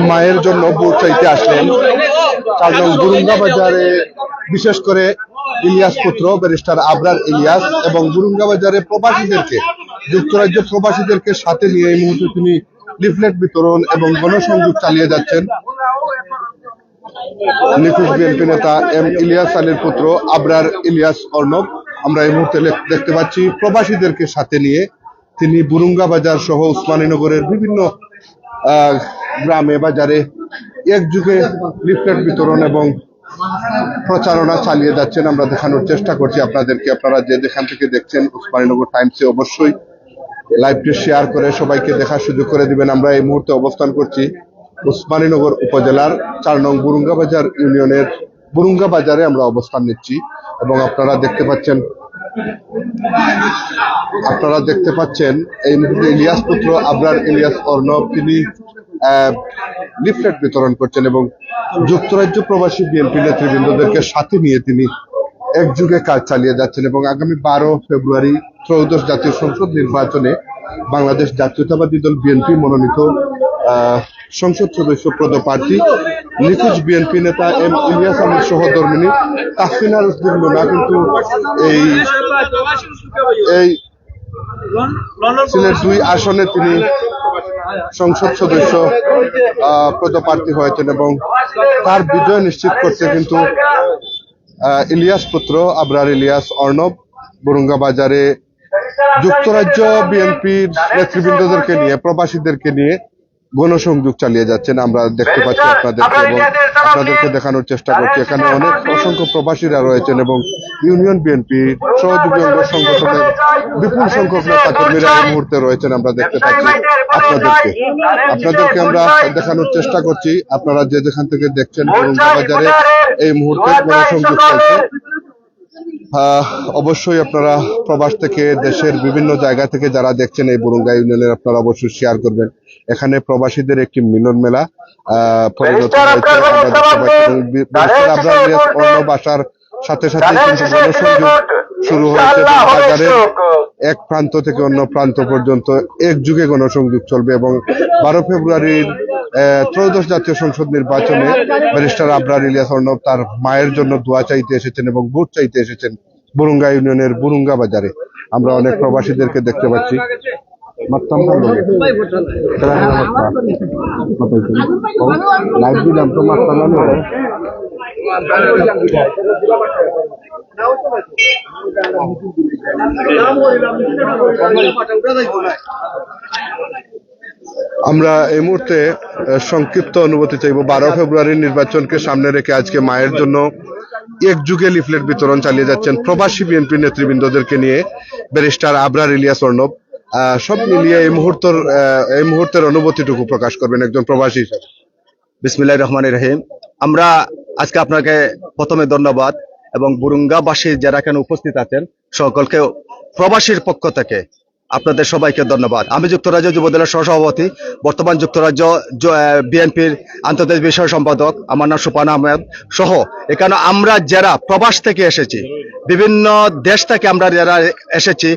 মায়ের জন্য ভোট চাইতে আসলেন। 4 নং বুরুঙ্গা বাজারে বিশেষ করে ইলিয়াস পুত্র ব্যারিস্টার আবরার ইলিয়াস এবং বুরুঙ্গা বাজারে প্রবাসীদেরকে, যুক্তরাজ্য প্রবাসীদেরকে সাথে নিয়ে এই মুহূর্তে তিনি লিফলেট বিতরণ এবং গণসংযোগ চালিয়ে যাচ্ছেন। নিখোঁজ বিএনপি নেতা এম ইলিয়াস আলীর পুত্র আবরার ইলিয়াস অর্ণব আমরা এই মুহূর্তে দেখতে পাচ্ছি প্রবাসীদেরকে সাথে নিয়ে তিনি বুরুঙ্গা বাজার সহ উসমানীনগরের বিভিন্ন গ্রামে বাজারে একযোগে লিফলেট বিতরণ এবং প্রচারণা চালিয়ে যাচ্ছেন। আমরা দেখানোর চেষ্টা করছি আপনাদেরকে। আপনারা যে যেখান থেকে দেখছেন উসমানীনগর টাইমসে অবশ্যই লাইভটি শেয়ার করে সবাইকে দেখার সুযোগ করে দিবেন। আমরা এই মুহূর্তে অবস্থান করছি উসমানীনগর উপজেলার 4 নং বুরুঙ্গা বাজার ইউনিয়নের বুরুঙ্গা বাজারে আমরা অবস্থান নিচ্ছি এবং আপনারা দেখতে পাচ্ছেন এই মুহূর্তে ইলিয়াস পুত্র আবরার ইলিয়াস অর্ণব তিনি লিফলেট বিতরণ করছেন এবং যুক্তরাজ্য প্রবাসী বিএনপি নেতৃবৃন্দদেরকে সাথে নিয়ে তিনি একযোগে কাজ চালিয়ে যাচ্ছেন এবং আগামী 12 ফেব্রুয়ারি ত্রয়োদশ জাতীয় সংসদ নির্বাচনে বাংলাদেশ জাতীয়তাবাদী দল বিএনপি মনোনীত সংসদ সদস্য পদপ্রার্থী নিখোঁজ বিএনপি নেতা এম ইলিয়াস আলীর সহধর্মিণী তাসফিনা রশদির লুনা কিন্তু এই সিলেট 2 আসনে তিনি সংসদ সদস্য পদপ্রার্থী হয়েছেন এবং তার বিজয় নিশ্চিত করতে কিন্তু ইলিয়াস পুত্র আবরার ইলিয়াস অর্ণব বুরুঙ্গা বাজারে যুক্তরাজ্য বিএনপির নেতৃবৃন্দদেরকে নিয়ে প্রবাসীদেরকে নিয়ে গণসংযোগ চালিয়ে যাচ্ছেন। আমরা দেখতে পাচ্ছি আপনাদেরকে দেখানোর চেষ্টা করছি। এখানে অসংখ্য প্রবাসীরা রয়েছেন এবং ইউনিয়ন বিএনপি সহযোগী অঙ্গ সংগঠনের বিপুল সংখ্যক নেতা কর্মীরা এই মুহূর্তে রয়েছেন। আমরা দেখতে পাচ্ছি আপনাদেরকে আমরা দেখানোর চেষ্টা করছি। আপনারা যে যেখান থেকে দেখছেন বুরুঙ্গা বাজারে এই মুহূর্তে গণসংযোগ চলছে। অবশ্যই আপনারা প্রবাস থেকে দেশের বিভিন্ন জায়গা থেকে যারা দেখছেন এই বুরুঙ্গা ইউনিয়নের আপনারা অবশ্যই শেয়ার করবেন। এখানে প্রবাসীদের একটি মিলন মেলা পরিণত হয়েছে। আসার সাথে সাথে কিন্তু গণসংযোগ শুরু হয়েছে। বাজারের এক প্রান্ত থেকে অন্য প্রান্ত পর্যন্ত একযোগে গণসংযোগ চলবে এবং 12 ফেব্রুয়ারির ত্রয়োদশ জাতীয় সংসদ নির্বাচনে ব্যারিস্টার আবরার ইলিয়াস অর্ণব তার মায়ের জন্য দোয়া চাইতে এসেছেন এবং ভোট চাইতে এসেছেন বুরুঙ্গা ইউনিয়নের বুরুঙ্গা বাজারে। আমরা অনেক প্রবাসীদেরকে দেখতে পাচ্ছি। আমরা এই মুহূর্তে সংক্ষিপ্ত অনুভূতি চাইব। 12 ফেব্রুয়ারির নির্বাচনকে সামনে রেখে আজকে মায়ের জন্য একযুগে লিফলেট বিতরণ চালিয়ে যাচ্ছেন প্রবাসী বিএনপি নেতৃবৃন্দদেরকে নিয়ে ব্যারিস্টার আবরার ইলিয়াস অর্ণব। সব মিলিয়ে এই মুহূর্তের অনুভূতিটুকু প্রকাশ করবেন একজন প্রবাসী হিসেবে। বিসমিল্লাহির রহমানির রহিম। আমরা আজকে আপনাকে প্রথমে ধন্যবাদ এবং বুরুঙ্গাবাসী যারা এখানে উপস্থিত আছেন সকলকে প্রবাসীর পক্ষ থেকে আপনাদের সবাইকে ধন্যবাদ। আমি যুক্তরাজ্য যুবদলের সহসভাপতি, বর্তমান যুক্তরাজ্য বিএনপির আন্তর্জাতিক বিষয় সম্পাদক। আমার নাম সুপান আহমেদ সহ এখানে আমরা যারা প্রবাস থেকে এসেছি, বিভিন্ন দেশ থেকে আমরা যারা এসেছি,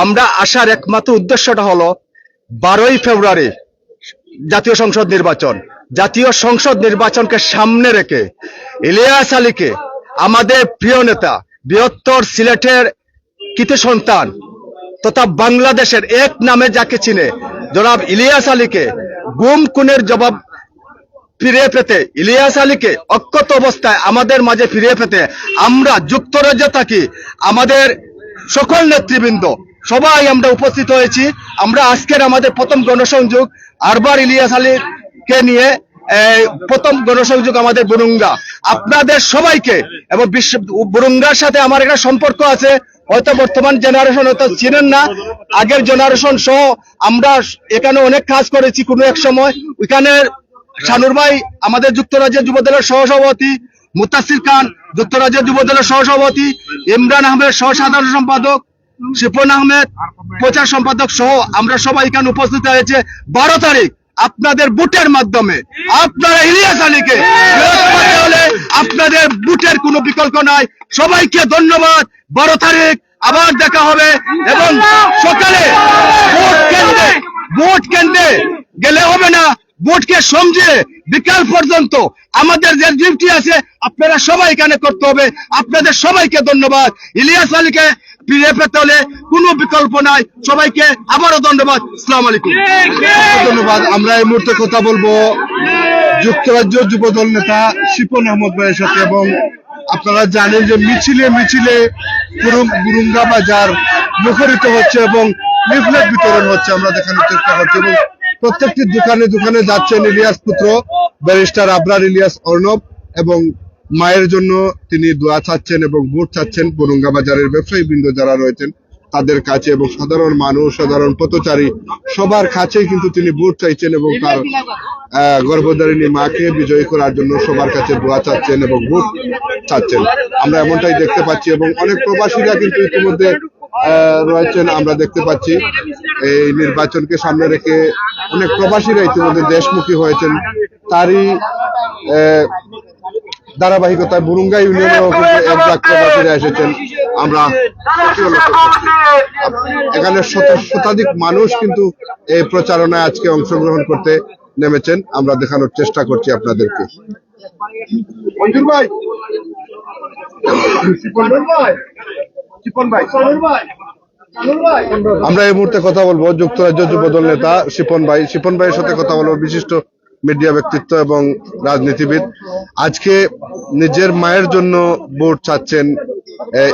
আমরা আসার একমাত্র উদ্দেশ্যটা হলো 12ই ফেব্রুয়ারি জাতীয় সংসদ নির্বাচন। জাতীয় সংসদ নির্বাচনকে সামনে রেখে ইলিয়াস আলীকে, আমাদের প্রিয় নেতা, বৃহত্তর সিলেটের কৃতি সন্তান তথা বাংলাদেশের এক নামে যাকে চিনে জনাব ইলিয়াস আলীকে গুম খুনের জবাব ফিরে পেতে, ইলিয়াস আলীকে অক্ষত অবস্থায় আমাদের মাঝে ফিরে পেতে আমরা যুক্তরাজ্য থাকি আমাদের সকল নেতৃবৃন্দ সবাই আমরা উপস্থিত হয়েছি। আমরা আজকের আমাদের প্রথম গণসংযোগ আবরার ইলিয়াস আলীকে নিয়ে প্রথম গণসংযোগ আমাদের বুরুঙ্গা। আপনাদের সবাইকে এবং বুরুঙ্গার সাথে আমার একটা সম্পর্ক আছে, হয়তো বর্তমান জেনারেশন হয়তো চিনেন না, আগের জেনারেশন সহ আমরা এখানে অনেক কাজ করেছি। কোনো এক সময় ওইখানে শানুর ভাই আমাদের যুক্তরাজ্যের যুবদলের সহসভাপতি, মুতাসির খান যুক্তরাজ্যের যুবদলের সহসভাপতি, ইমরান আহমেদ সহ সাধারণ সম্পাদক, শিপন আহমেদ প্রচার সম্পাদক সহ আমরা সবাই এখানে উপস্থিত হয়েছে। 12 তারিখ আপনাদের বুটের মাধ্যমে আপনারা ইলিয়াস আলীকে আপনাদের বুটের কোনো বিকল্প নাই। সবাইকে ধন্যবাদ। 12 তারিখ আবার দেখা হবে এবং সকালে ভোট কেন্দ্রে গেলে হবে না, ভোটকে সমঝে বিকাল পর্যন্ত আমাদের যে ডিউটি আছে আপনারা সবাই এখানে করতে হবে। আপনাদের সবাইকে ধন্যবাদ। ইলিয়াস আলীকে ফিরে পেতে হলে কোনো বিকল্প নাই। সবাইকে আবারও ধন্যবাদ। আসসালামু আলাইকুম। ধন্যবাদ। আমরা এই মুহূর্তে কথা বলবো যুক্তরাজ্য যুবদল নেতা শিপন আহমদ ভাইয়ের সাথে, এবং আপনারা জানেন যে মিছিলে মিছিলে বুরুঙ্গা বাজার মুখরিত হচ্ছে এবং লিফলেট বিতরণ হচ্ছে, আমরা দেখানোর চেষ্টা করছি। এবং প্রত্যেকটি দোকানে দোকানে যাচ্ছেন ইলিয়াস পুত্র ব্যারিস্টার আবরার ইলিয়াস অর্ণব, এবং মায়ের জন্য তিনি দোয়া চাচ্ছেন এবং ভোট চাচ্ছেন। বুরুঙ্গা বাজারের ব্যবসায়ী বৃন্দ যারা রয়েছেন তাদের কাছে এবং সাধারণ মানুষ, সাধারণ পথচারী সবার কাছেই কিন্তু তিনি ভোট চাইছেন এবং তার গর্ভধারিণী মাকে বিজয়ী করার জন্য সবার কাছে দোয়া চাচ্ছেন এবং ভোট চাচ্ছেন। আমরা এমনটাই দেখতে পাচ্ছি এবং অনেক প্রবাসীরা কিন্তু ইতিমধ্যে রয়েছেন, আমরা দেখতে পাচ্ছি। এই নির্বাচনকে সামনে রেখে অনেক প্রবাসীরা ইতিমধ্যে দেশমুখী হয়েছেন। তারই ধারাবাহিকতায় বুরুঙ্গা ইউনিয়নেও কিন্তু এক লাখ প্রবাসীরা এসেছেন। আমরা এখানে শতাধিক মানুষ কিন্তু এই প্রচারণায় আজকে অংশগ্রহণ করতে নেমেছেন। আমরা দেখানোর চেষ্টা করছি আপনাদেরকে। আমরা এই মুহূর্তে কথা বলবো যুক্তরাজ্য যুবদল নেতা শিপন ভাইয়ের সাথে কথা বলবো, বিশিষ্ট মিডিয়া ব্যক্তিত্ব এবং রাজনীতিবিদ। আজকে নিজের মায়ের জন্য ভোট চাচ্ছেন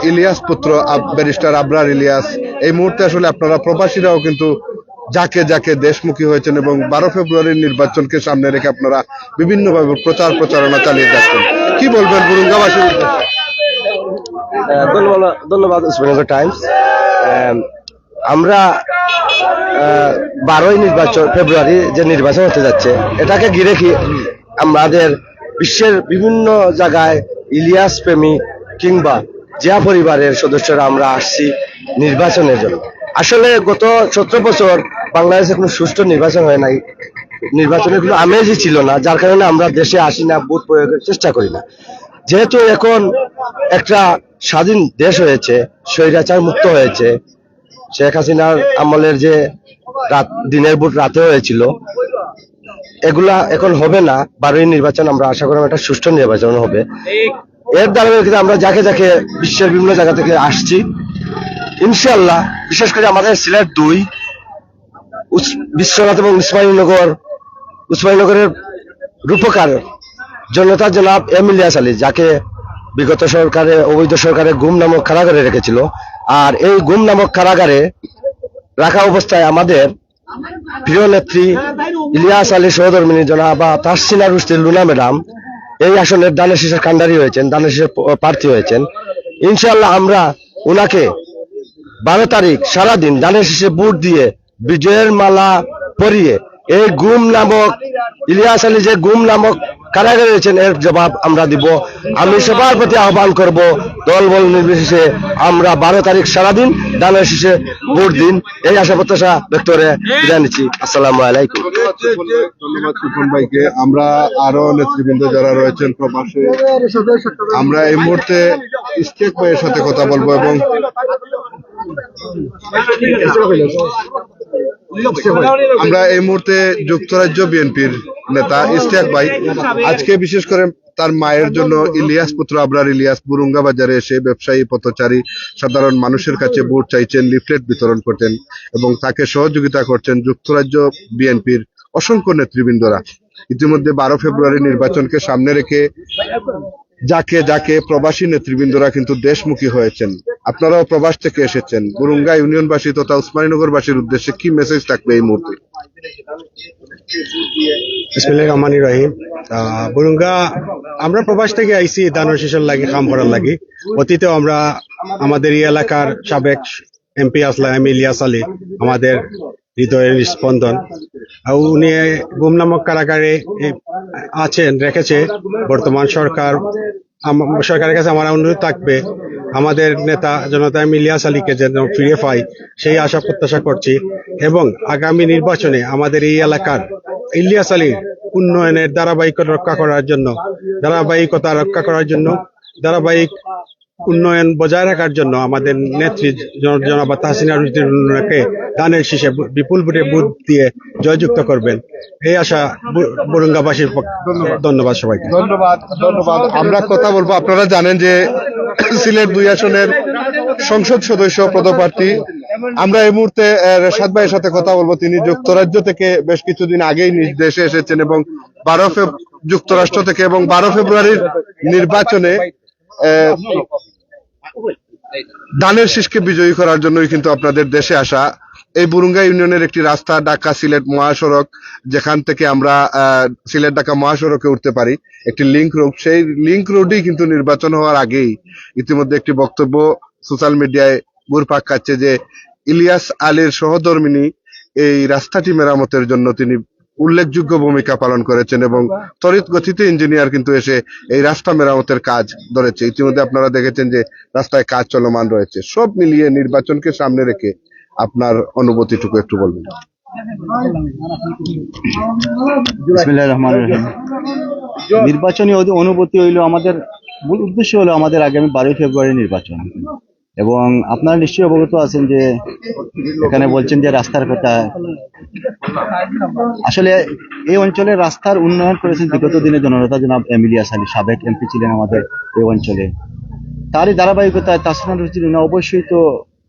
ইলিয়াস পুত্র ব্যারিস্টার আবরার ইলিয়াস। এই মুহূর্তে আসলে আপনারা প্রবাসীরাও কিন্তু যাকে যাকে দেশমুখী হয়েছেন এবং 12 ফেব্রুয়ারির নির্বাচনকে সামনে রেখে আপনারা বিভিন্নভাবে প্রচারণা চালিয়ে যাচ্ছেন। কি বলবেন বুরুঙ্গাবাসীর উদ্দেশ্যে? ধন্যবাদ উসমানীনগর টাইমস। আমরা 12 ফেব্রুয়ারি যে নির্বাচন হতে যাচ্ছে, এটাকে ঘিরে আমাদের বিশ্বের বিভিন্ন জায়গায় ইলিয়াস প্রেমী কিংবা জিয়া পরিবারের সদস্যরা আমরা আসছি নির্বাচনের জন্য। আসলে গত 17 বছর বাংলাদেশে কোনো সুষ্ঠু নির্বাচন হয় নাই, নির্বাচনের কোনো আমেজই ছিল না, যার কারণে আমরা দেশে আসি না, ভোট প্রয়োগের চেষ্টা করি না। যেহেতু এখন একটা স্বাধীন দেশ হয়েছে, স্বৈরাচার মুক্ত হয়েছে, শেখ হাসিনার আমলের যে দিনের ভোট রাতে হয়েছিল, এগুলা এখন হবে না। 12 নির্বাচন আমরা আশা করি একটা সুষ্ঠু নির্বাচন হবে। এর দ্বারা আমরা যাকে যাকে বিশ্বের বিভিন্ন জায়গা থেকে আসছি, ইনশাআল্লাহ বিশেষ করে আমাদের সিলেট 2 বিশ্বনাথ এবং উসমানীনগরের রূপকার জনতা জনাব ইলিয়াস আলী, যাকে বিগত সরকারে অবৈধ সরকারে গুম নামক কারাগারে রেখেছিল। আর এই গুম নামক কারাগারে রাখা অবস্থায় আমাদের প্রিয় নেত্রী ইলিয়াস আলী সহধর্মিনী জনাবা তাহসিনা রুশদী লুনা ম্যাডাম এই আসনের দানের শীষের কান্ডারি হয়েছেন, দানের শীষের প্রার্থী হয়েছেন। ইনশাআল্লাহ আমরা ওনাকে 12 তারিখ সারাদিন দানের শীষে ভোট দিয়ে বিজয়ের মালা পরিয়ে এই গুম নামক ইলিয়াস আলী যে গুম নামক কারাগারে রয়েছেন, এর জবাব আমরা দিব। আমি সবার প্রতি আহ্বান করব, দল বল নির্বিশেষে আমরা 12 তারিখ সারাদিন দানের শীষে ভোট দিন, এই আশা প্রত্যাশা ব্যক্ত করে বিদায় নিচ্ছি। আসসালামু আলাইকুম। ধন্যবাদ শিপন ভাইকে। আমরা আরো নেতৃবৃন্দ যারা রয়েছেন প্রবাসে, আমরা এই মুহূর্তে ইশতিয়াক ভাইয়ের সাথে কথা বলবো এবং আমরা এই মুহূর্তে যুক্তরাজ্য বিএনপির নেতা ইশতিয়াক ভাই আজকে বিশেষ করে তার মায়ের জন্য ইলিয়াস পুত্র আবরার ইলিয়াস বুরুঙ্গা বাজারে এসে ব্যবসায়ী, পথচারী, সাধারণ মানুষের কাছে ভোট চাইছেন, লিফলেট বিতরণ করতেন এবং তাকে সহযোগিতা করছেন যুক্তরাজ্য বিএনপির অসংখ্য নেতৃবৃন্দরা। ইতিমধ্যে 12 ফেব্রুয়ারি নির্বাচনকে সামনে রেখে যাকে যাকে প্রবাসী নেতৃবৃন্দরা কিন্তু দেশমুখী হয়েছেন। আপনারাও প্রবাস থেকে এসেছেন। বুরুঙ্গা ইউনিয়নবাসী তথা উসমানীনগরবাসীর উদ্দেশ্যে কি মেসেজ থাকবে এই মুহূর্তে? বিসমিল্লাহির রহমানির রহিম। বুরুঙ্গা আমরা প্রবাস থেকে আইসি দানের শীষের লাগি কাম করার লাগি। অতীতেও আমরা আমাদের এই এলাকার সাবেক এমপি আসলাম ইলিয়াস আলী আমাদের হৃদয়ের স্পন্দন। উনি গুম নামক কারাগারে আছেন, রেখেছে বর্তমান সরকার। সরকারের কাছে আমার অনুরোধ থাকবে আমাদের নেতা জনতা ইলিয়াস আলীকে যেন ফিরে পাই, সেই আশা প্রত্যাশা করছি। এবং আগামী নির্বাচনে আমাদের এই এলাকার ইলিয়াস আলীর উন্নয়নের ধারাবাহিকতা রক্ষা করার জন্য ধারাবাহিক উন্নয়ন বজায় রাখার জন্য আমাদের নেত্রী জনাব তাহসিনা রুজিকে দানের শীষে বিপুল ভোট দিয়ে জয়যুক্ত করবেন, এই আশা বরুঙ্গাবাসীর ধন্যবাদ সবাইকে। ধন্যবাদ। আমরা কথা বলবো, আপনারা জানেন যে সিলেট 2 আসনের সংসদ সদস্য পদপ্রার্থী, আমরা এই মুহূর্তে রেশাদ ভাইয়ের সাথে কথা বলবো। তিনি যুক্তরাজ্য থেকে বেশ কিছুদিন আগেই নিজ দেশে এসেছেন এবং যুক্তরাষ্ট্র থেকে, এবং 12 ফেব্রুয়ারির নির্বাচনে ধানের শীষকে বিজয়ী করার জন্যই কিন্তু আপনাদের দেশে আসা। এই বুরুঙ্গা ইউনিয়নের একটি রাস্তা ঢাকা সিলেট মহাসড়ক, যেখান থেকে আমরা সিলেট ঢাকা মহাসড়কে উঠতে পারি, একটি লিংক রোড। সেই লিংক রোডই কিন্তু নির্বাচন হওয়ার আগেই ইতিমধ্যে একটি বক্তব্য সোশ্যাল মিডিয়ায় ঘুরপাক খাচ্ছে যে ইলিয়াস আলীর সহধর্মিণী এই রাস্তাটি মেরামতের জন্য তিনি উল্লেখযোগ্য ভূমিকা পালন করেছেন এবং ত্বরিত গতিতে ইঞ্জিনিয়ার কিন্তু এসে এই রাস্তা মেরামতের কাজ ধরেছে। ইতিমধ্যে আপনারা দেখেছেন যে রাস্তায় কাজ চলমান রয়েছে। সব মিলিয়ে নির্বাচনকে সামনে রেখে আপনার অনুভূতিটুকু একটু বলবেন। বিসমিল্লাহির রহমানির রহিম। নির্বাচনী অনুভূতি হইলো, আমাদের মূল উদ্দেশ্য হলো আমাদের আগামী 12 ফেব্রুয়ারি নির্বাচন, এবং আপনারা নিশ্চয়ই অবগত আছেন যে এখানে বলছেন যে রাস্তার কথা। আসলে এই অঞ্চলে রাস্তার উন্নয়ন করেছেন বিগত দিনে জননেতা জনাব ইলিয়াস আলী, সাবেক এমপি ছিলেন আমাদের এই অঞ্চলে। তারই ধারাবাহিকতায় তাহসিনা রুজি লুনা অবশ্যই তো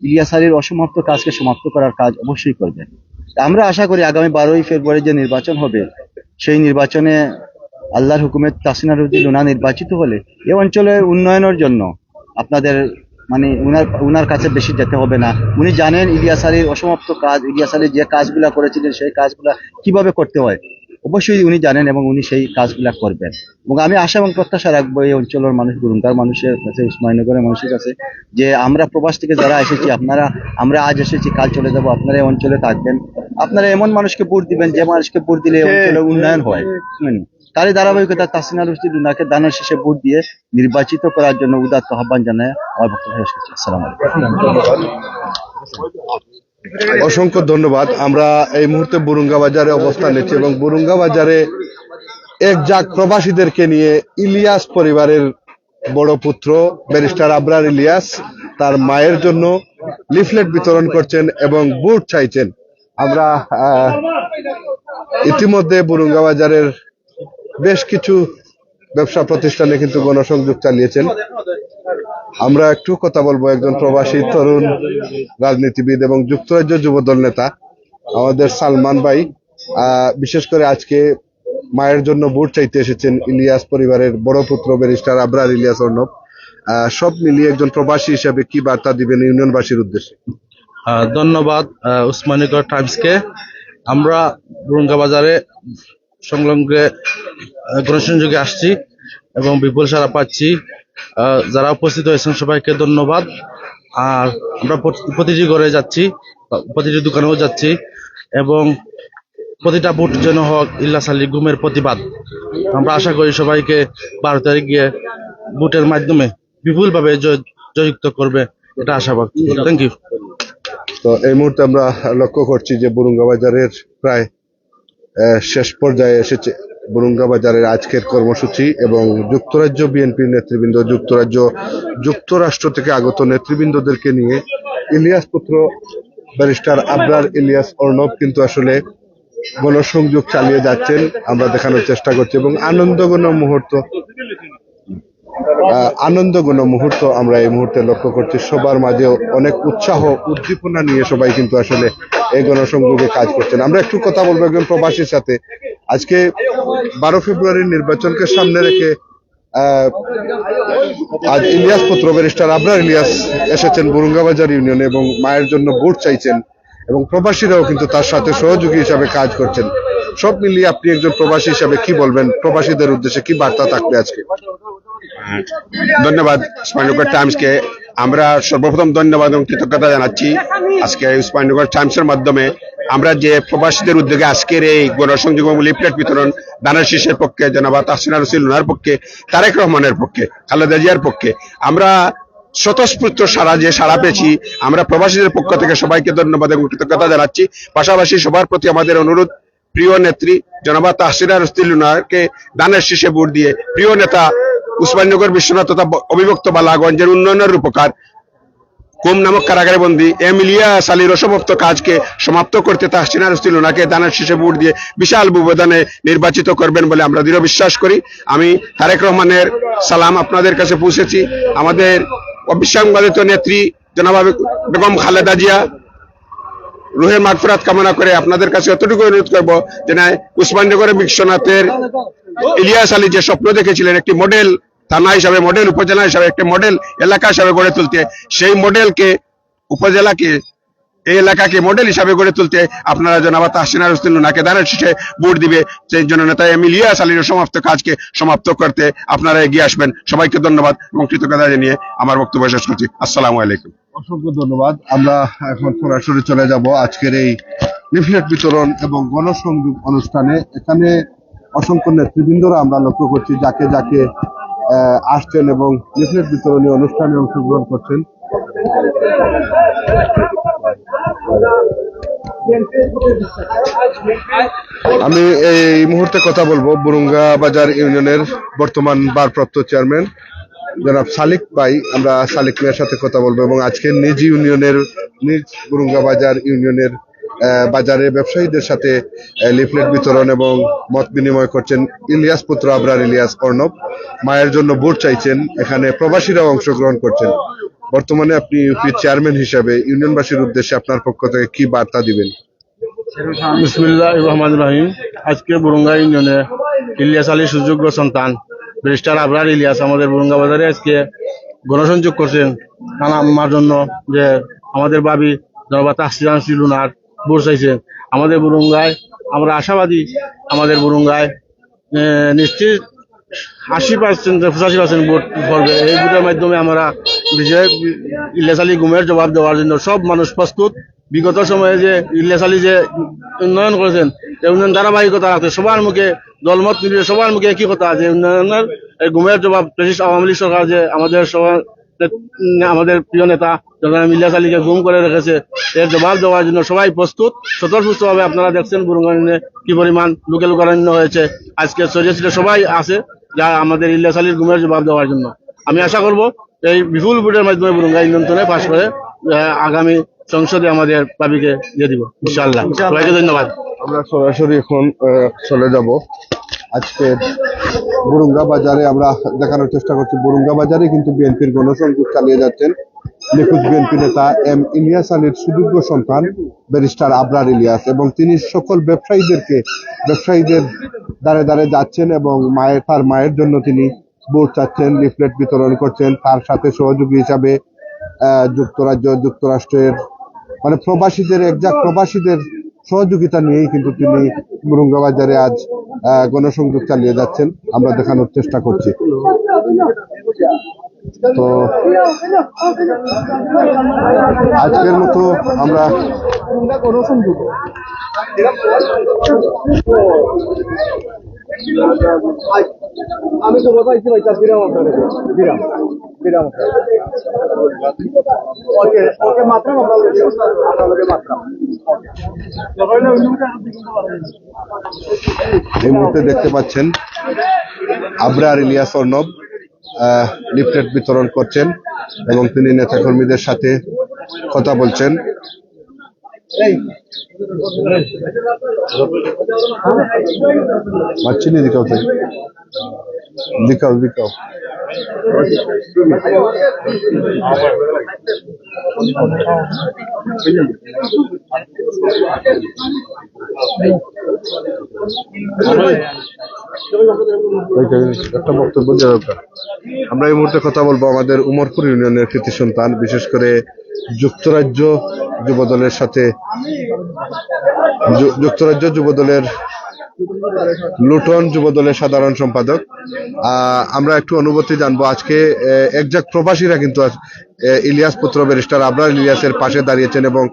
ইলিয়াস আলীর অসমাপ্ত কাজকে সমাপ্ত করার কাজ অবশ্যই করবেন। আমরা আশা করি আগামী 12 ফেব্রুয়ারি যে নির্বাচন হবে, সেই নির্বাচনে আল্লাহর হুকুমে তাহসিনা রুজি লুনা নির্বাচিত হলে এই অঞ্চলের উন্নয়নের জন্য আপনাদের মানে উনার কাছে বেশি যেতে হবে না। উনি জানেন ইলিয়াস আলীর অসমাপ্ত কাজ, ইলিয়াস আলী যে কাজগুলা করেছিলেন সেই কাজগুলা কিভাবে করতে হয় অবশ্যই উনি জানেন, এবং উনি সেই কাজগুলা করবেন। এবং আমি আশা এবং প্রত্যাশা রাখবো এই অঞ্চলের মানুষ, বুরুঙ্গার মানুষের কাছে, উসমানীনগরের মানুষের কাছে, যে আমরা প্রবাস থেকে যারা এসেছি, আমরা আজ এসেছি, কাল চলে যাব, আপনারা এই অঞ্চলে থাকবেন, আপনারা এমন মানুষকে ভোট দিবেন যে মানুষকে ভোট দিলে এই অঞ্চলের উন্নয়ন হয়। তারই ধারাবাহিকতা তাহসিনা রুজি লুনাকে দানের শীষে ভোট দিয়ে নির্বাচিত করার জন্য উদাত্ত আহ্বান জানায় আমার বক্তব্য শেষ করছি। আসসালামু আলাইকুম। অসংখ্য ধন্যবাদ। আমরা এই মুহূর্তে বুরুঙ্গা বাজারে অবস্থান নিচ্ছি এবং বুরুঙ্গা বাজারে এক জাক প্রবাসীদেরকে নিয়ে ইলিয়াস পরিবারের বড় পুত্র ব্যারিস্টার আবরার ইলিয়াস তার মায়ের জন্য লিফলেট বিতরণ করছেন এবং ভোট চাইছেন। আমরা ইতিমধ্যে বুরুঙ্গা বাজারের বেশ কিছু ব্যবসা প্রতিষ্ঠানে কিন্তু গণসংযোগ চালিয়েছেন। আমরা একটু কথা বলবো একজন প্রবাসী তরুণ রাজনীতিবিদ এবং যুক্তরাজ্য যুবদল নেতা আমাদের সালমান ভাই। বিশেষ করে আজকে মায়ের জন্য ভোট চাইতে এসেছেন ইলিয়াস পরিবারের বড় পুত্র ব্যারিস্টার আবরার ইলিয়াস অর্ণব। সব মিলিয়ে একজন প্রবাসী হিসেবে কি বার্তা দিবেন ইউনিয়নবাসীর উদ্দেশ্যে? ধন্যবাদ উসমানীনগর টাইমসকে। আমরা বুরুঙ্গা বাজারে সংলগ্ন গণসংযোগে আসছি এবং বিপুল সাড়া পাচ্ছি। যারা উপস্থিত হয়েছেন সবাইকে ধন্যবাদ। আর আমরা প্রতিটি ঘরে যাচ্ছি, প্রতিটি দোকানেও যাচ্ছি, এবং প্রতিটা ভোট যেন হোক ইলিয়াস আলীর গুমের প্রতিবাদ। আমরা আশা করি সবাইকে 12 তারিখ গিয়ে ভোটের মাধ্যমে বিপুলভাবে জয়যুক্ত করবে, এটা আশাবাদ। Thank you. তো এই মুহূর্তে আমরা লক্ষ্য করছি যে বুরুঙ্গা বাজারের প্রায় শেষ পর্যায়ে এসেছে বুরুঙ্গা বাজারের আজকের কর্মসূচি, এবং যুক্তরাজ্য বিএনপির নেতৃবৃন্দ, যুক্তরাষ্ট্র থেকে আগত নেতৃবৃন্দদেরকে নিয়ে ইলিয়াস পুত্র ব্যারিস্টার আবরার ইলিয়াস অর্ণব কিন্তু আসলে গণসংযোগ চালিয়ে যাচ্ছেন, আমরা দেখানোর চেষ্টা করছি, এবং আনন্দঘন মুহূর্ত আমরা এই মুহূর্তে লক্ষ্য করছি। সবার মাঝে অনেক উৎসাহ উদ্দীপনা নিয়ে সবাই কিন্তু আসলে এই গণসংযোগে কাজ করছেন। আমরা একটু কথা বলবো একজন প্রবাসীর সাথে। আজকে 12 ফেব্রুয়ারির নির্বাচনকে সামনে রেখে আজ ইলিয়াস পুত্র ব্যারিস্টার আবরার ইলিয়াস এসেছেন বুরুঙ্গা বাজার ইউনিয়নে এবং মায়ের জন্য ভোট চাইছেন, এবং প্রবাসীরাও কিন্তু তার সাথে সহযোগী হিসাবে কাজ করছেন। সব মিলিয়ে আপনি একজন প্রবাসী হিসাবে কি বলবেন, প্রবাসীদের উদ্দেশ্যে কি বার্তা থাকবে আজকে? ধন্যবাদ উসমানীনগর টাইমসকে। আমরা সর্বপ্রথম ধন্যবাদ এবং কৃতজ্ঞতা জানাচ্ছি আজকে উসমানীনগর টাইমসের মাধ্যমে আমরা যে প্রবাসীদের উদ্যোগে আজকের এই গণসংযোগ এবং লিফলেট বিতরণ দানের শীষের পক্ষে, জনাব তাহসিনা রুজি লুনার পক্ষে, তারেক রহমানের পক্ষে, খালেদা জিয়ার পক্ষে আমরা স্বতঃস্ফূর্ত সাড়া পেয়েছি। আমরা প্রবাসীদের পক্ষ থেকে সবাইকে ধন্যবাদ এবং কৃতজ্ঞতা জানাচ্ছি। পাশাপাশি সবার প্রতি আমাদের অনুরোধ, প্রিয় নেত্রী জনাব তাহসিনা রুজি লুনাকে দানের শীষে ভোট দিয়ে প্রিয় নেতা উসমানীনগর বিশ্বনাথ তথা অবিভক্ত বালাগঞ্জের উন্নয়নের রূপকার গুম নামক কারাগারে বন্দী এম ইলিয়াস আলীর অসমাপ্ত কাজকে সমাপ্ত করতে তাহসিন আরস্তিল ওনাকে দানের শীষে ভোট দিয়ে বিশাল ব্যবধানে নির্বাচিত করবেন বলে আমরা দৃঢ় বিশ্বাস করি। আমি তারেক রহমানের সালাম আপনাদের কাছে পৌঁছেছি। আমাদের অবিসংবাদিত নেত্রী জনাব বেগম খালেদা জিয়া রুহের মাগফিরাত কামনা করে আপনাদের কাছে এতটুকু অনুরোধ করবো যে না, উসমানীনগরের বিশ্বনাথের ইলিয়াস আলী যে স্বপ্ন দেখেছিলেন একটি মডেল থানা হিসাবে, মডেল উপজেলা হিসাবে, একটা মডেল এলাকা হিসাবে গড়ে তুলতে, সেই মডেলকে উপজেলাকে এই এলাকাকে মডেল হিসাবে গড়ে তুলতে আপনারা জনাব তাহসিন আরস্তিল ওনাকে দানের শীষে ভোট দিবে সেই জন্য নেতা এম ইলিয়াস আলীর সমাপ্ত কাজকে সমাপ্ত করতে আপনারা এগিয়ে আসবেন। সবাইকে ধন্যবাদ এবং কৃতজ্ঞতা জানিয়ে আমার বক্তব্য শেষ করছি। আসসালামু আলাইকুম। অসংখ্য ধন্যবাদ। আমরা এখন সরাসরি চলে যাব আজকের এই লিফলেট বিতরণ এবং গণসংযোগ অনুষ্ঠানে। এখানে অসংখ্য নেতৃবৃন্দরা আমরা লক্ষ্য করছি যাকে যাকে আসছেন এবং লিফলেট বিতরণী অনুষ্ঠানে অংশগ্রহণ করছেন। আমি এই মুহূর্তে কথা বলবো বুরুঙ্গা বাজার ইউনিয়নের বর্তমান ভারপ্রাপ্ত চেয়ারম্যান জনাব সালিক ভাই। আমরা সালিক ভাইয়ের সাথে কথা বলবো এবং আজকের নিজ ইউনিয়নের নিজ বুরুঙ্গা বাজার ইউনিয়নের বাজারে ব্যবসায়ীদের সাথে লিফলেট বিতরণ এবং মত বিনিময় করছেন ইলিয়াস পুত্র আবরার ইলিয়াস অর্ণব। মায়ের জন্য ভোট চাইছেন। এখানে প্রবাসীরাও অংশগ্রহণ করছেন। বর্তমানে আপনি ইউপির চেয়ারম্যান হিসাবে ইউনিয়নবাসীর উদ্দেশ্যে আপনার পক্ষ থেকে কি বার্তা দিবেন? বিসমিল্লাহির রহমানির রহিম। আজকে বুরুঙ্গা ইউনিয়নে ইলিয়াস আলীর সুযোগ্য সন্তান ব্যারিস্টার আবরার ইলিয়াস আমাদের বুরুঙ্গা বাজারে আজকে গণসংযোগ করছেন আমার জন্য, যে আমাদের ভাবি জনাব তাহসিন আরস্তিল ওনার ভোট চাইছেন। আমাদের বুরুঙ্গায় আমরা আশাবাদী, আমাদের বুরুঙ্গায় নিশ্চিত 80% 85% ভোট করবে। এই ভোটের মাধ্যমে আমরা বিজয় ইলিয়াস আলী গুমের জবাব দেওয়ার জন্য সব মানুষ প্রস্তুত। বিগত সময়ে যে ইলিয়াস আলী যে উন্নয়ন করেছেন, এই উন্নয়ন ধারাবাহিকতা রাখতে সবার মুখে দলমত মিলিয়ে সবার মুখে একই কথা যে উন্নয়নের এই গুমের জবাব ফ্যাসিস্ট আওয়ামী লীগ সরকার যে আমাদের প্রিয় নেতা জনাব ইলিয়াস আলীকে গুম করে রেখেছে, এর জবাব দেওয়ার জন্য সবাই প্রস্তুত। স্বতঃস্ফূর্তভাবে আপনারা দেখছেন বুরুঙ্গানে কি পরিমাণ লোকেল করান্য হয়েছে। আজকে ছড়িয়ে ছিটে সবাই আছে যা আমাদের ইলিয়াস আলীর গুমের জবাব দেওয়ার জন্য। আমি আশা করব এই বিপুল ভোটের মাধ্যমে বুরুঙ্গা ইউনিয়নে পাশ করে আগামী সংসদে আমাদের দাবিকে দিয়ে দিব ইনশাআল্লাহ। সবাইকে ধন্যবাদ। আমরা সরাসরি এখন চলে যাব আজকে বুরুঙ্গা বাজারে। আমরা দেখানোর চেষ্টা করছি বুরুঙ্গা বাজারে কিন্তু বিএনপির গণসংযোগ চালিয়ে যাচ্ছেন নিখোঁজ বিএনপি নেতা এম ইলিয়াস আলীর সুযোগ্য সন্তান ব্যারিস্টার আবরার ইলিয়াস, এবং তিনি সকল ব্যবসায়ীদের দ্বারে দ্বারে যাচ্ছেন এবং তার মায়ের জন্য তিনি ভোট চাচ্ছেন, লিফলেট বিতরণ করছেন। তার সাথে সহযোগী হিসাবে যুক্তরাষ্ট্রের মানে প্রবাসীদের সহযোগিতা নিয়েই কিন্তু তিনি বুরুঙ্গা বাজারে আজ গণসংযোগ চালিয়ে যাচ্ছেন। আমরা দেখানোর চেষ্টা করছি। তো আজকের মতো আমরা আমি তো বলছি ভাই বিরাম বিরাম ওকে ওকে মাত্রা এই মুহূর্তে দেখতে পাচ্ছেন আবরার ইলিয়াস অর্ণব লিফলেট বিতরণ করছেন এবং তিনি নেতাকর্মীদের সাথে কথা বলছেন। মাচ্ছিনি দিকাও একটা বক্তব্য দেওয়া দরকার। আমরা এই মুহূর্তে কথা বলবো আমাদের উমরপুর ইউনিয়নের কৃতি সন্তান, বিশেষ করে যুক্তরাজ্য যুবদলের লুটন যুবদলের সাধারণ সম্পাদক। আমরা একটু অনুভূতি জানবো। আজকে একজাক প্রবাসীরা কিন্তু ইলিয়াস পুত্র ব্যারিস্টার আবরার ইলিয়াসের পাশে দাঁড়িয়েছেন এবং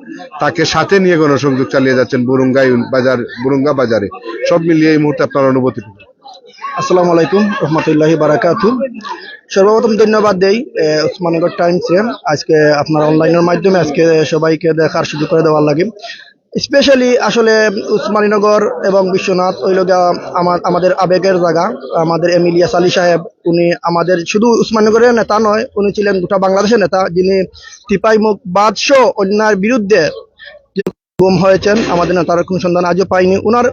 তাকে সাথে নিয়ে গণসংযোগ চালিয়ে যাচ্ছেন বুরুঙ্গা বাজারে। সব মিলিয়ে এই মুহূর্তে আপনার অনুভূতি? আসসালামু আলাইকুম রহমতুল্লাহি বারাকাতু। সর্বপ্রথম ধন্যবাদ দেই উসমানীনগর টাইমসে আজকে আপনার অনলাইনের মাধ্যমে আজকে সবাইকে দেখার সুযোগ করে দেওয়ার লাগে। স্পেশালি আসলে উসমানীনগর এবং বিশ্বনাথ ওইল আমাদের আবেগের জায়গা। আমাদের ইলিয়াস আলী সাহেব উনি আমাদের শুধু উসমানীনগরের নেতা নয়, উনি ছিলেন গোটা বাংলাদেশের নেতা, যিনি টিপাই মুখ বাদশাহ অন্যায়ের বিরুদ্ধে গুম হয়েছেন। আমাদের নেতার কোনো সন্ধান আজও পাইনি। উনার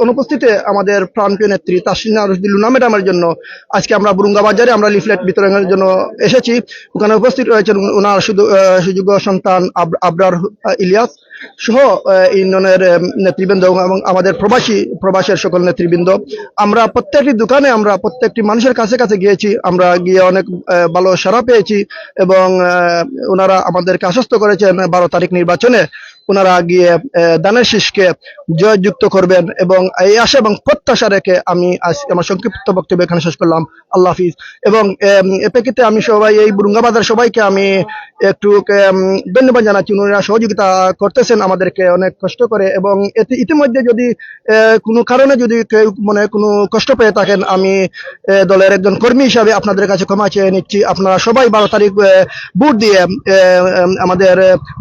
অনুপস্থিতিতে আমাদের প্রাণপ্রিয় নেত্রী তাসনিয়া রশদি লুনা ম্যাডামের জন্য আজকে আমরা বুরুঙ্গা বাজারে আমরা লিফলেট বিতরণের জন্য এসেছি। ওখানে উপস্থিত রয়েছেন ওনার সুযোগ্য সন্তান আবরার ইলিয়াস সহ ইউনিয়নের নেতৃবৃন্দ এবং আমাদের প্রবাসের সকল নেতৃবৃন্দ। আমরা প্রত্যেকটি দোকানে, আমরা প্রত্যেকটি মানুষের কাছে কাছে গিয়েছি। আমরা গিয়ে অনেক ভালো সাড়া পেয়েছি এবং ওনারা আমাদেরকে আশ্বস্ত করেছেন 12 তারিখ নির্বাচনে ওনারা গিয়ে দানের শীষকে জয়যুক্ত করবেন এবং এই আশা এবং প্রত্যাশা রেখে আমি আমার সংক্ষিপ্ত বক্তব্য এখানে শেষ করলাম। আল্লাহ হাফিজ। এবং এপ্রেক্ষিতে আমি এই বুরুঙ্গা বাজার সবাইকে আমি একটু ধন্যবাদ জানাচ্ছি। ওনারা সহযোগিতা করতেছেন আমাদেরকে অনেক কষ্ট করে, এবং ইতিমধ্যে যদি কোনো কারণে যদি কেউ কোনো কষ্ট পেয়ে থাকেন, আমি দলের একজন কর্মী হিসাবে আপনাদের কাছে ক্ষমা চেয়ে নিচ্ছি। আপনারা সবাই 12 তারিখ ভোট দিয়ে আমাদের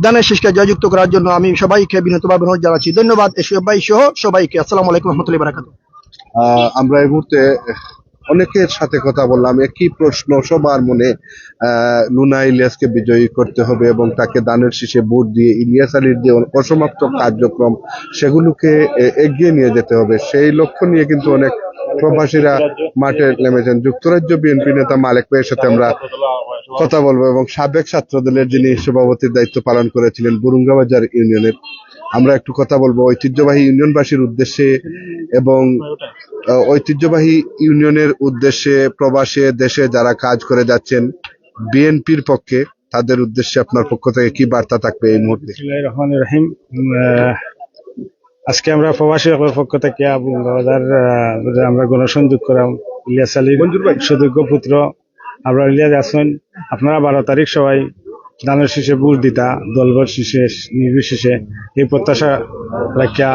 দানের শীষকে জয়যুক্ত করার জন্য আমি সবাইকে বিনীতভাবে অনুরোধ জানাচ্ছি। ধন্যবাদ এসব ভাই সহ সবাইকে। আসসালামু আলাইকুম রহমতুল্লাহি বারাকাতুহু। আমরা এই মুহূর্তে অনেকের সাথে কথা বললাম। একই প্রশ্ন সবার মনে, লুনা ইলিয়াসকে বিজয়ী করতে হবে এবং তাকে দানের শীষে ভোট দিয়ে ইলিয়াস আলীর যে অসমাপ্ত কার্যক্রম সেগুলোকে এগিয়ে নিয়ে যেতে হবে। সেই লক্ষ্য নিয়ে কিন্তু অনেক প্রবাসীরা মাঠে নেমেছেন। যুক্তরাজ্য বিএনপি নেতা মালেক ভাইয়ের সাথে আমরা কথা বলবো এবং সাবেক ছাত্রদলের যিনি সভাপতির দায়িত্ব পালন করেছিলেন বুরুঙ্গাবাজার ইউনিয়নের, আমরা একটু কথা বলবো ঐতিহ্যবাহী ইউনিয়নবাসীর উদ্দেশ্যে এবং ঐতিহ্যবাহী ইউনিয়নের উদ্দেশ্যে, প্রবাসে দেশে যারা কাজ করে যাচ্ছেন বিএনপির পক্ষে, তাদের উদ্দেশ্যে আপনার পক্ষ থেকে কি বার্তা থাকবে এই মুহূর্তে? বিসমিল্লাহির রহমানির রহিম। আজকে আমরা প্রবাসী পক্ষ থেকে বুরুঙ্গাবাজার আমরা গণসংযোগ করাম ইলিয়াস আলীর সুযোগ্য পুত্র আবরার ইলিয়াস আসেন। আপনারা 12 তারিখ সবাই দানের শীষে ভোট দিতা, দলবল শীষে নির্বিশেষে, এই প্রত্যাশা রাখিয়া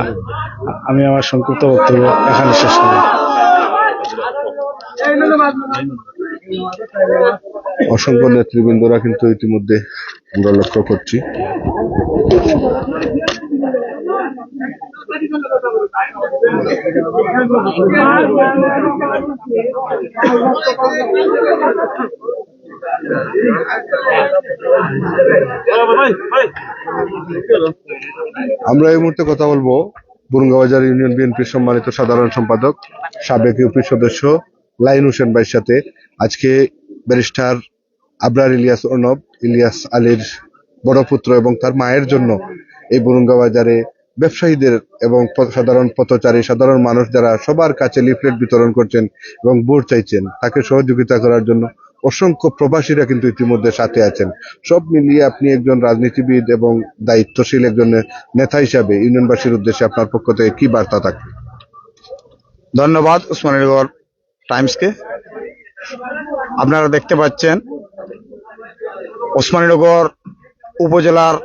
আমি আমার সংক্ষিপ্ত বক্তব্য এখানে শেষ করি। অসংখ্য নেতৃবৃন্দরা কিন্তু ইতিমধ্যে আমরা লক্ষ্য করছি। আমরা এই মুহূর্তে কথা বলবো বুরুঙ্গাবাজার ইউনিয়ন বিএনপির সম্মানিত সাধারণ সম্পাদক সাবেক ইউপি সদস্য লাইন হোসেন ভাইয়ের সাথে। আজকে ব্যারিস্টার আবরার ইলিয়াস অর্ণব, ইলিয়াস আলীর বড় পুত্র এবং তার মায়ের জন্য এই বুরুঙ্গাবাজারে ব্যবসায়ীদের এবং সাধারণ পথচারী, সাধারণ মানুষ যারা সবার কাছে লিফলেট বিতরণ করছেন এবং ভোট চাইছেন, তাকে সহযোগিতা করার জন্য অসংখ্য প্রবাসীরা কিন্তু ইতিমধ্যে সাথে আছেন। সব মিলিয়ে আপনি একজন রাজনীতিবিদ এবং দায়িত্বশীল একজন নেতা হিসাবে ইউনিয়নবাসীর উদ্দেশ্যে আপনার পক্ষ থেকে কি বার্তা থাকবে? ধন্যবাদ উসমানীনগর টাইমসকে। আপনারা দেখতে পাচ্ছেন ওসমানীনগর উপজেলার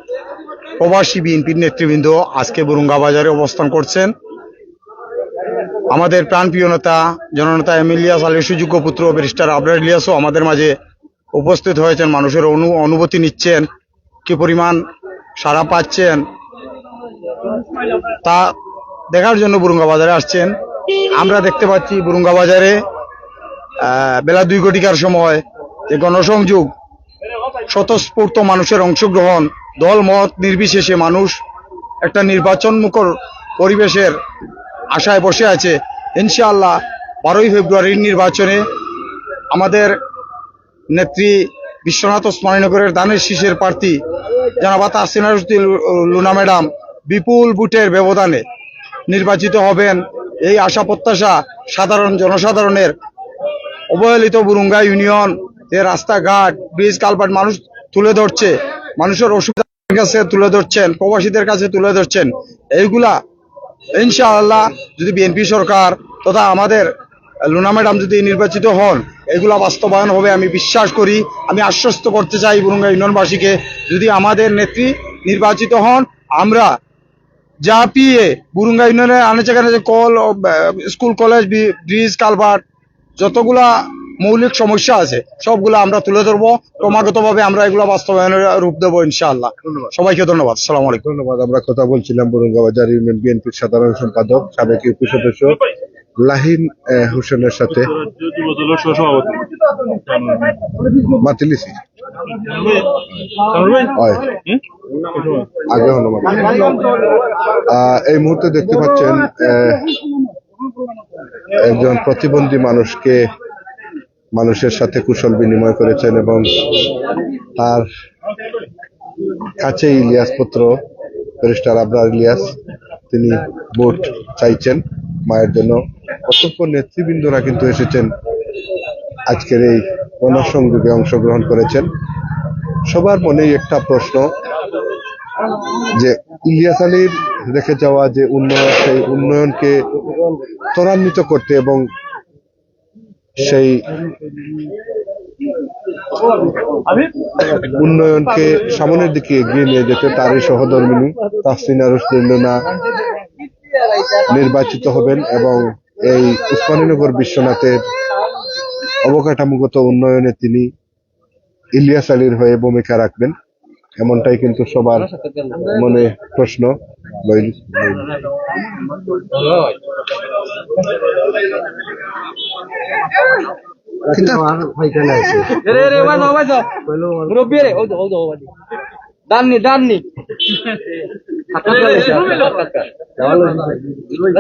প্রবাসী বিএনপির নেতৃবৃন্দ আজকে বুরুঙ্গা বাজারে অবস্থান করছেন। আমাদের প্রাণপ্রিয় নেতা জননেতা ইলিয়াস আলীর সুযোগ্য পুত্র ব্যারিস্টার আবরার ইলিয়াসও আমাদের মাঝে উপস্থিত হয়েছেন। মানুষের অনুভূতি নিচ্ছেন, কি পরিমাণ সাড়া পাচ্ছেন তা দেখার জন্য বুরুঙ্গা বাজারে আসছেন। আমরা দেখতে পাচ্ছি বুরুঙ্গা বাজারে বেলা 2 ঘটিকার সময় যে গণসংযোগ, স্বতঃস্ফূর্ত মানুষের অংশগ্রহণ, দল মত নির্বিশেষে মানুষ একটা নির্বাচন মুখর পরিবেশের আশায় বসে আছে। ইনশাআল্লাহ 12ই ফেব্রুয়ারির নির্বাচনে আমাদের নেত্রী বিশ্বনাথ ওসমানীনগরের দানের শীষের প্রার্থী জনাব তাসনিয়া রশদি লুনা ম্যাডাম বিপুল ভোটের ব্যবধানে নির্বাচিত হবেন। এই আশা প্রত্যাশা সাধারণ জনসাধারণের। অবহেলিত বুরুঙ্গা ইউনিয়ন যে রাস্তাঘাট, ব্রিজ, কালভার্ট মানুষ তুলে ধরছে, মানুষের অসুবিধার কাছে তুলে ধরছেন, প্রবাসীদের কাছে তুলে ধরছেন। এইগুলা ইনশাআল্লাহ যদি বিএনপি সরকার তথা আমাদের লুনা ম্যাডাম যদি নির্বাচিত হন, এগুলা বাস্তবায়ন হবে আমি বিশ্বাস করি। আমি আশ্বস্ত করতে চাই বুরুঙ্গা ইউনিয়নবাসীকে, যদি আমাদের নেত্রী নির্বাচিত হন, আমরা যা পিয়ে বুরুঙ্গা ইউনিয়নের আনাচে কানাচে call, school, college, bridge, culvert যতগুলা মৌলিক সমস্যা আছে সবগুলো আমরা তুলে ধরবো, ক্রমাগতভাবে আমরা এগুলো বাস্তবায়নের রূপ দেবো ইনশাআল্লাহ। সবাইকে ধন্যবাদ, আসসালামু আলাইকুম। ধন্যবাদ। আমরা কথা বলছিলাম বুরুঙ্গাবাজার ইউনিয়ন বিএনপির সাধারণ সম্পাদক সাবেক ইউপি সদস্য লাহিন হোসেনের সাথে। মাতিলিসি হয়। আগে হলো এই মুহূর্তে দেখতে পাচ্ছেন একজন প্রতিবন্ধী মানুষের সাথে কুশল বিনিময় করেছেন এবং তার কাছে ইলিয়াস পুত্র ব্যারিস্টার আবরার ইলিয়াস, তিনি ভোট চাইছেন মায়ের জন্য। অসংখ্য নেতৃবৃন্দরা কিন্তু এসেছেন আজকের এই গণসংযোগে অংশগ্রহণ করেছেন। সবার মনেই একটা প্রশ্ন যে ইলিয়াস আলীর রেখে যাওয়া যে উন্নয়ন, সেই উন্নয়নকে ত্বরান্বিত করতে এবং সেই উন্নয়নকে সামনের দিকে এগিয়ে নিয়ে যেতে তারই সহধর্মিণী তাহসিনা রুশদী লুনা নির্বাচিত হবেন এবং এই উসমানীনগর বিশ্বনাথের অবকাঠামোগত উন্নয়নে তিনি ইলিয়াস আলীর হয়ে ভূমিকা রাখবেন, এমনটাই কিন্তু সবার মনে প্রশ্ন।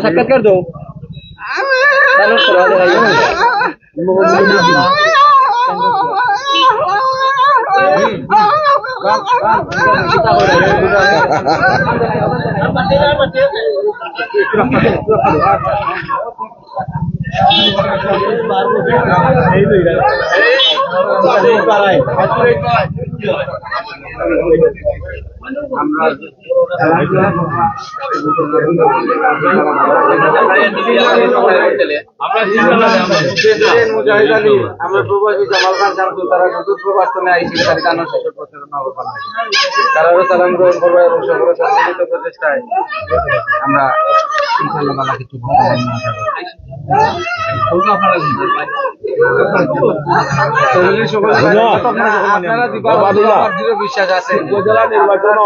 সাক্ষাৎকার দো আমরা প্রবাসী জামাল খান শামসুল তারা নতুন প্রবাসনে আইসি তার গান শেষের প্রচারণা তারা সালাম গ্রহণ করবো এবং সকলের সম্মিলিত প্রচেষ্টায় আমরা ইনশাআল্লাহ ভালো কিছু আপনারা দৃঢ় বিশ্বাস আছে উপজেলা নির্বাচন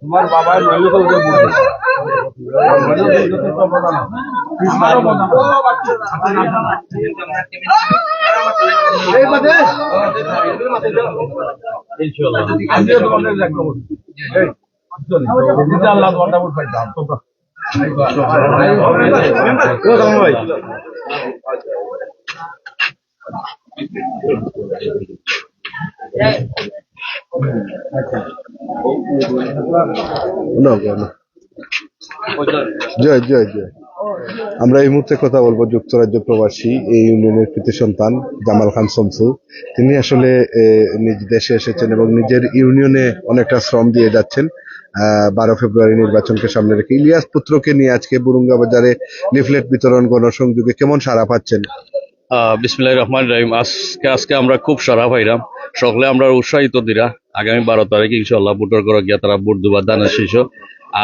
তোমার বাবা জয় জয় জয়। আমরা এই মুহূর্তে কথা বলবো যুক্তরাজ্য প্রবাসী এই ইউনিয়নের কৃতি সন্তান জামাল খান শমসু। তিনি আসলে নিজ দেশে এসেছেন এবং নিজের ইউনিয়নে অনেকটা শ্রম দিয়ে যাচ্ছেন। 12 ফেব্রুয়ারি নির্বাচনকে সামনে রেখে ইলিয়াস পুত্রকে নিয়ে আজকে বুরুঙ্গা বাজারে লিফলেট বিতরণ গণসংযোগে কেমন সাড়া পাচ্ছেন? বিসমিল্লাহির রহমানির রহিম। আজকে আমরা খুব সারা পাইলাম, সকলে আমরা উৎসাহিত দিরা। আগামী 12 তারিখে ইনশাল্লাহ ভোটার করা গিয়া তারা ভোট দেবার দানা শীর্ষ,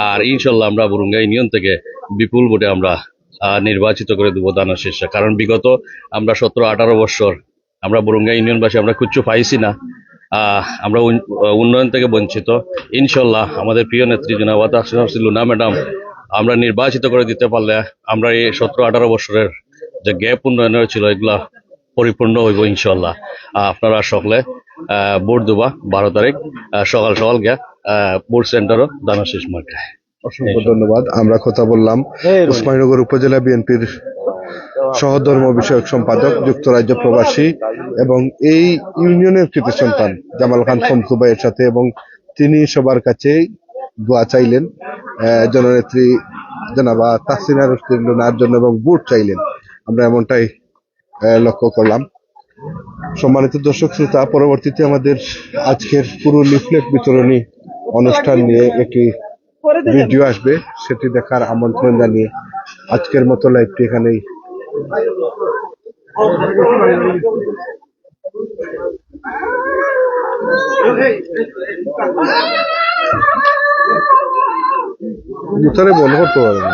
আর ইনশাল্লাহ আমরা বুরুঙ্গা ইউনিয়ন থেকে বিপুল ভোটে আমরা নির্বাচিত করে দেবো দানা শীর্ষ। কারণ বিগত আমরা 17-18 বছর আমরা বুরুঙ্গা ইউনিয়নবাসী আমরা কিচ্ছু পাইছি না, আমরা উন্নয়ন থেকে বঞ্চিত। ইনশাল্লাহ আমাদের প্রিয় নেত্রী জনাব তাহসিনা রুশদী লুনা ম্যাডাম আমরা নির্বাচিত করে দিতে পারলে আমরা এই 17-18 বছরের যে গ্যাপ উন্নয়নের ছিল এগুলা পরিপূর্ণ হইব ইনশাল্লাহ। আপনারা সকলে ভোট দেবা 12 তারিখ সকাল সকাল গিয়া ভোট সেন্টারও দানা শীষ মার্কায়। অসংখ্য ধন্যবাদ। আমরা কথা বললাম উসমানীনগর উপজেলা বিএনপির সহধর্ম বিষয়ক সম্পাদক যুক্তরাজ্য প্রবাসী এবং এই ইউনিয়নের কৃতি সন্তান জামাল খান শমসু ভাইয়ের সাথে, এবং তিনি সবার কাছে দোয়া চাইলেন জননেত্রী জনাবা তাহসিনা রুশদী লুনার জন্য এবং ভোট চাইলেন। আমরা এমনটাই লক্ষ্য করলাম। সম্মানিত দর্শক শ্রোতা, পরবর্তীতে আমাদের আজকের পুরো লিফলেট বিতরণী অনুষ্ঠান নিয়ে একটি ভিডিও আসবে, সেটি দেখার আমন্ত্রণ জানিয়ে আজকের মতো লাইভটি এখানেই ভিতরে বল করতে পারবেন।